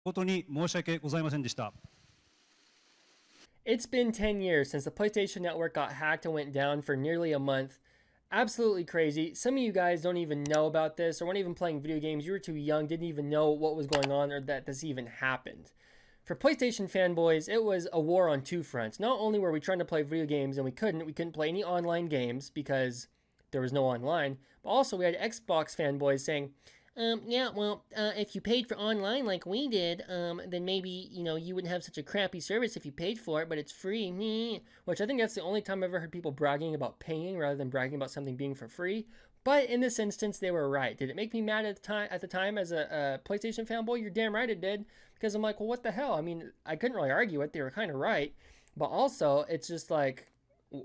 誠に申し訳ございませんでした。It's been 10 years since the PlayStation Network got hacked and went down for nearly a month. Absolutely crazy. Some of you guys don't even know about this or weren't even playing video games. You were too young, didn't even know what was going on or that this even happened. For PlayStation fanboys, it was a war on two fronts. Not only were we trying to play video games and we couldn't play any online games because there was no online, but also we had Xbox fanboys saying, if you paid for online like we did, then maybe, you wouldn't have such a crappy service if you paid for it, but it's free. Meh. Which I think that's the only time I've ever heard people bragging about paying rather than bragging about something being for free. But in this instance, they were right. Did it make me mad at the time as a PlayStation fanboy? You're damn right it did. Because I'm like, well, what the hell? I mean, I couldn't really argue it. They were kind of right. But also, it's just like,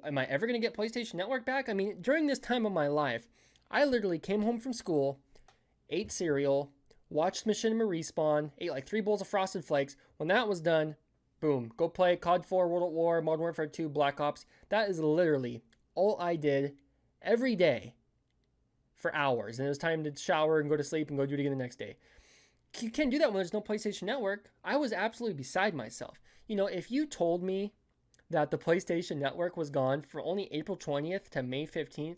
am I ever going to get PlayStation Network back? I mean, during this time of my life, I literally came home from school, ate cereal, watched Machinima Respawn, ate like 3 bowls of Frosted Flakes. When that was done, boom, go play COD 4, World at War, Modern Warfare 2, Black Ops. That is literally all I did every day for hours. And it was time to shower and go to sleep and go do it again the next day. You can't do that when there's no PlayStation Network. I was absolutely beside myself. If you told me that the PlayStation Network was gone for only April 20th to May 15th,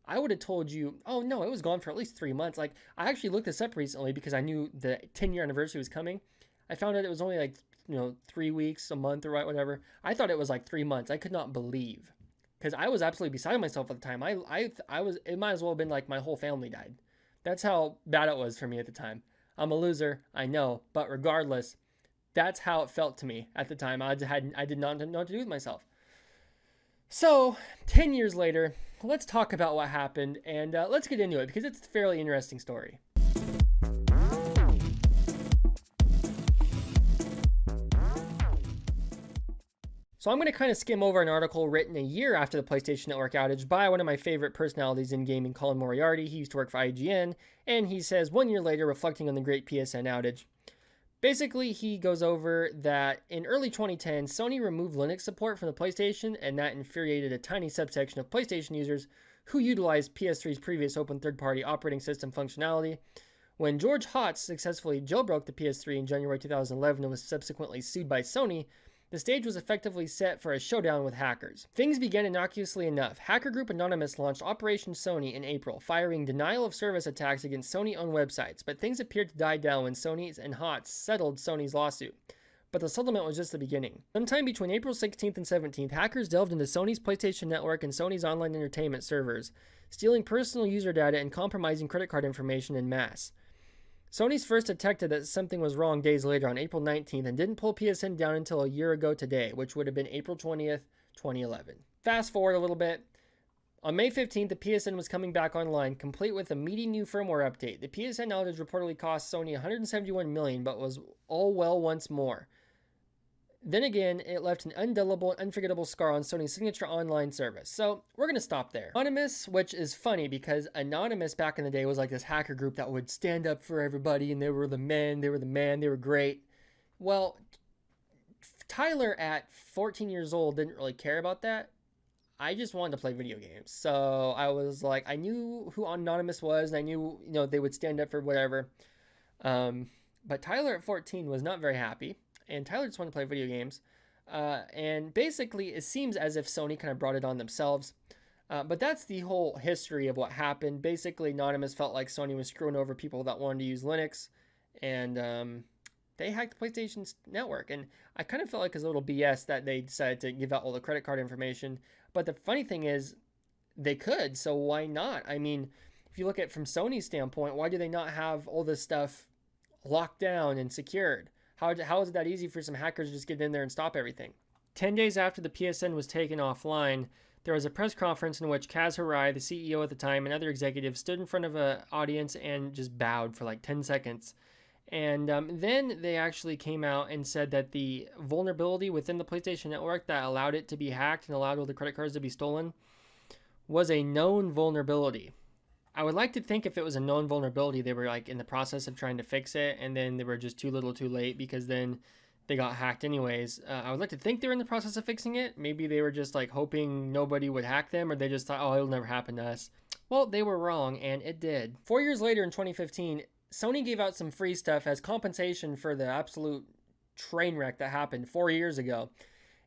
I would have told you, oh no, it was gone for at least 3 months. Like, I actually looked this up recently because I knew the 10-year anniversary was coming. I found out it was only like, 3 weeks, a month, or whatever. I thought it was like 3 months. I could not believe because I was absolutely beside myself at the time. I was. It might as well have been like my whole family died. That's how bad it was for me at the time. I'm a loser, I know, but regardless, that's how it felt to me at the time. I did not know what to do with myself. So, 10 years later, let's talk about what happened and let's get into it because it's a fairly interesting story. So I'm going to kind of skim over an article written a year after the PlayStation Network outage by one of my favorite personalities in gaming, Colin Moriarty. He used to work for IGN, and he says 1 year later, reflecting on the Great PSN outage. Basically, he goes over that in early 2010, Sony removed Linux support from the PlayStation, and that infuriated a tiny subsection of PlayStation users who utilized PS3's previous open third-party operating system functionality. When George Hotz successfully jailbroke the PS3 in January 2011 and was subsequently sued by Sony, the stage was effectively set for a showdown with hackers. Things began innocuously enough. Hacker group Anonymous launched Operation Sony in April, firing denial-of-service attacks against Sony-owned websites, but things appeared to die down when Sony and Hotz settled Sony's lawsuit. But the settlement was just the beginning. Sometime between April 16th and 17th, hackers delved into Sony's PlayStation Network and Sony's online entertainment servers, stealing personal user data and compromising credit card information en masse. Sony's first detected that something was wrong days later on April 19th and didn't pull PSN down until a year ago today, which would have been April 20th, 2011. Fast forward a little bit. On May 15th, the PSN was coming back online, complete with a meaty new firmware update. The PSN outage reportedly cost Sony $171 million, but was all well once more. Then again, it left an indelible and unforgettable scar on Sony's signature online service. So we're going to stop there. Anonymous, which is funny because Anonymous back in the day was like this hacker group that would stand up for everybody and they were the men, they were great. Well, Tyler at 14 years old didn't really care about that. I just wanted to play video games. So I was like, I knew who Anonymous was and I knew, they would stand up for whatever. But Tyler at 14 was not very happy. And Tyler just wanted to play video games. And basically, it seems as if Sony kind of brought it on themselves. But that's the whole history of what happened. Basically, Anonymous felt like Sony was screwing over people that wanted to use Linux. And they hacked the PlayStation's network. And I kind of felt like it was a little BS that they decided to give out all the credit card information. But the funny thing is, they could. So why not? I mean, if you look at it from Sony's standpoint, why do they not have all this stuff locked down and secured? How is it that easy for some hackers to just get in there and stop everything? 10 days after the PSN was taken offline, there was a press conference in which Kaz Hirai, the CEO at the time, and other executives stood in front of an audience and just bowed for like 10 seconds. And then they actually came out and said that the vulnerability within the PlayStation Network that allowed it to be hacked and allowed all the credit cards to be stolen was a known vulnerability. I would like to think if it was a known vulnerability, they were like in the process of trying to fix it, and then they were just too little too late because then they got hacked anyways. I would like to think they were in the process of fixing it. Maybe they were just like hoping nobody would hack them, or they just thought, oh, it'll never happen to us. Well, they were wrong, and it did. 4 years later in 2015, Sony gave out some free stuff as compensation for the absolute train wreck that happened 4 years ago.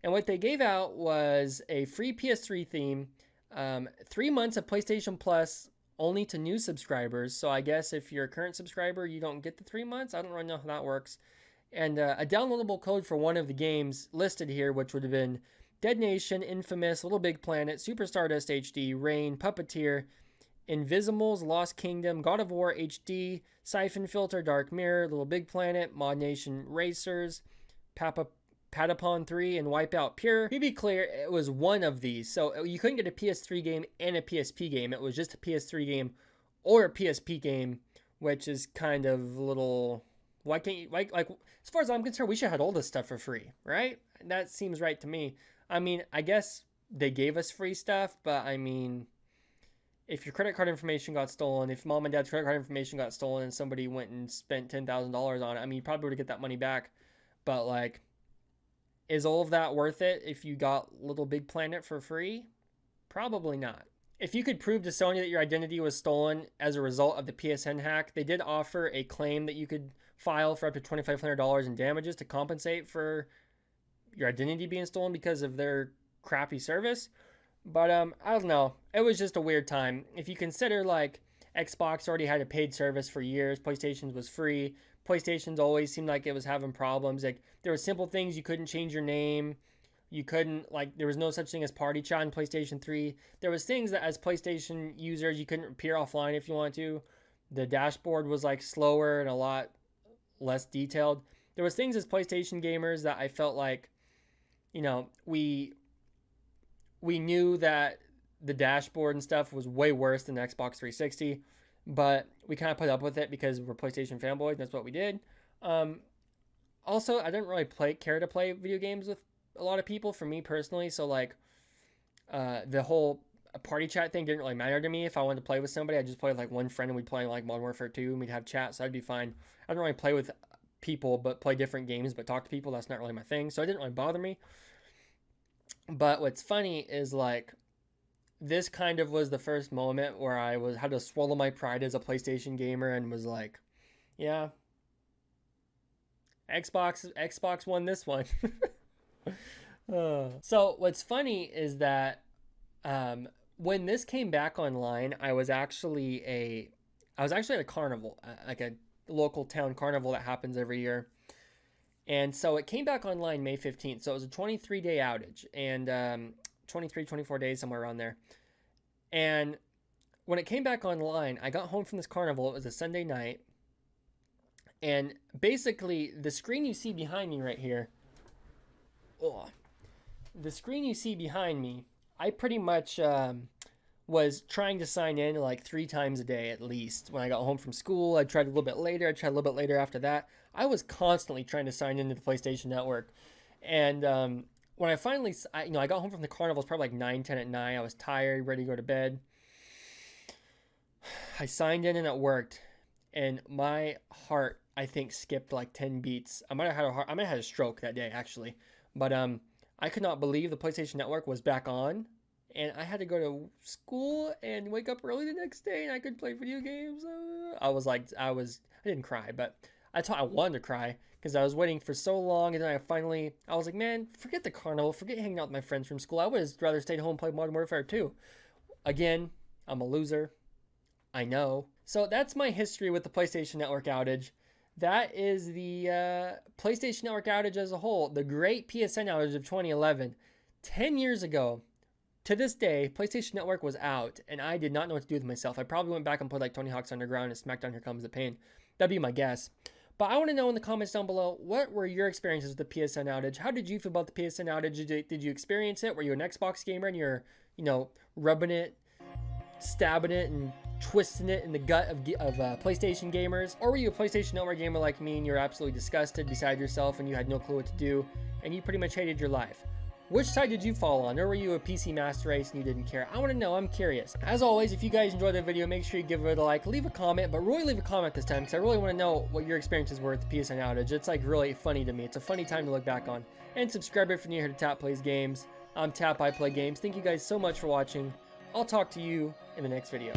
And what they gave out was a free PS3 theme, 3 months of PlayStation Plus only to new subscribers. So I guess if you're a current subscriber, you don't get the 3 months. I don't really know how that works. And a downloadable code for one of the games listed here, which would have been Dead Nation, Infamous, Little Big Planet, Super Stardust HD, Rain, Puppeteer, Invisimals, Lost Kingdom, God of War HD, Siphon Filter, Dark Mirror, Little Big Planet, Mod Nation Racers, Patapon 3, and Wipeout Pure. To be clear, it was one of these. So you couldn't get a PS3 game and a PSP game. It was just a PS3 game or a PSP game, which is kind of a little... Why can't you... Like, as far as I'm concerned, we should have had all this stuff for free, right? That seems right to me. I mean, I guess they gave us free stuff, but I mean... If your credit card information got stolen, if mom and dad's credit card information got stolen and somebody went and spent $10,000 on it, I mean, you probably would get that money back. But, like, is all of that worth it if you got Little Big Planet for free? Probably not. If you could prove to Sony that your identity was stolen as a result of the PSN hack, they did offer a claim that you could file for up to $2,500 in damages to compensate for your identity being stolen because of their crappy service. But I don't know. It was just a weird time. If you consider, like, Xbox already had a paid service for years, PlayStation's was free. PlayStation's always seemed like it was having problems. Like, there were simple things. You couldn't change your name. You couldn't, like, there was no such thing as party chat in PlayStation 3. There was things that as PlayStation users, you couldn't appear offline if you wanted to. The dashboard was, like, slower and a lot less detailed. There was things as PlayStation gamers that I felt like, you know, we knew that the dashboard and stuff was way worse than the Xbox 360, but we kind of put up with it because we're PlayStation fanboys. That's what we did. Also, I didn't really care to play video games with a lot of people, for me personally. So, like, the whole party chat thing didn't really matter to me. If I wanted to play with somebody, I'd just play with, like, one friend and we'd play, like, Modern Warfare 2 and we'd have chat, so I'd be fine. I don't really play with people, but play different games, but talk to people, that's not really my thing. So it didn't really bother me. But what's funny is, like, this kind of was the first moment where I had to swallow my pride as a PlayStation gamer and was like, yeah, Xbox won this one. So what's funny is that when this came back online, I was actually at a carnival, like a local town carnival that happens every year. And so it came back online May 15th. So it was a 23-day outage and 24 days, somewhere around there. And when it came back online, I got home from this carnival. It was a Sunday night. And basically, the screen you see behind me right here, the screen you see behind me, I pretty much was trying to sign in like 3 times a day at least. When I got home from school, I tried a little bit later. I tried a little bit later after that. I was constantly trying to sign into the PlayStation Network. And when I finally, I got home from the carnival, it was probably like 9, 10 at night. I was tired, ready to go to bed. I signed in and it worked. And my heart, I think, skipped like 10 beats. I might have had a stroke that day, actually. But I could not believe the PlayStation Network was back on. And I had to go to school and wake up early the next day and I could play video games. I didn't cry, but I wanted to cry because I was waiting for so long. And then I was like, man, forget the carnival, forget hanging out with my friends from school. I would have rather stayed home and played Modern Warfare 2. Again, I'm a loser. I know. So that's my history with the PlayStation Network outage. That is the PlayStation Network outage as a whole. The Great PSN Outage of 2011. 10 years ago, to this day, PlayStation Network was out, and I did not know what to do with myself. I probably went back and played like Tony Hawk's Underground and SmackDown Here Comes the Pain. That'd be my guess. But I want to know in the comments down below, what were your experiences with the PSN outage? How did you feel about the PSN outage? Did you experience it? Were you an Xbox gamer and you're, rubbing it, stabbing it, and twisting it in the gut of PlayStation gamers? Or were you a PlayStation Network gamer like me and you're absolutely disgusted, beside yourself, and you had no clue what to do, and you pretty much hated your life? Which side did you fall on? Or were you a PC master race and you didn't care? I want to know. I'm curious. As always, if you guys enjoyed the video, make sure you give it a like, leave a comment, but really leave a comment this time because I really want to know what your experiences were with the PSN outage. It's like really funny to me. It's a funny time to look back on. And subscribe if you're new here to Tap Plays Games. I'm Tap, I Play Games. Thank you guys so much for watching. I'll talk to you in the next video.